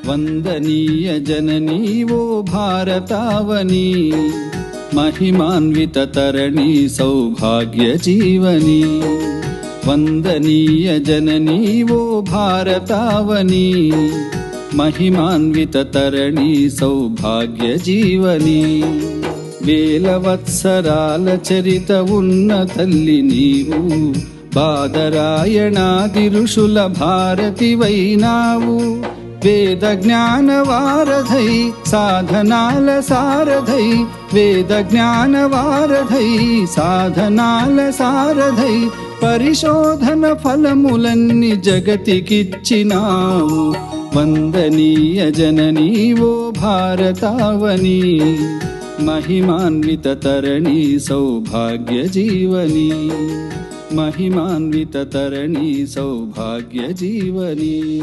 ವಂದನೀಯ ಜನನೀ ವೋ ಭಾರತಾವನಿ, महिमान्वित तरणि सौभाग्य जीवनी। वंदनीय जननी वो भारतावनी, महिमान्वित तरणि सौभाग्य जीवनी। वेलवत्सराल चरित उन्नतल्लि नीवु, बादरायणादि ऋषुल भारति वै नावु। वेद ज्ञान वारधै साधनाल सारधै, वेद ज्ञान वारधै साधनाल सारधै, परिशोधन फलमुलन्नि जगतिकिच्चिनावु। वंदनीय जननी वो भारतावनी, महिमान्वित तरणि सौभाग्य जीवनी। महिमान्वित तरणि सौभाग्य जीवनी।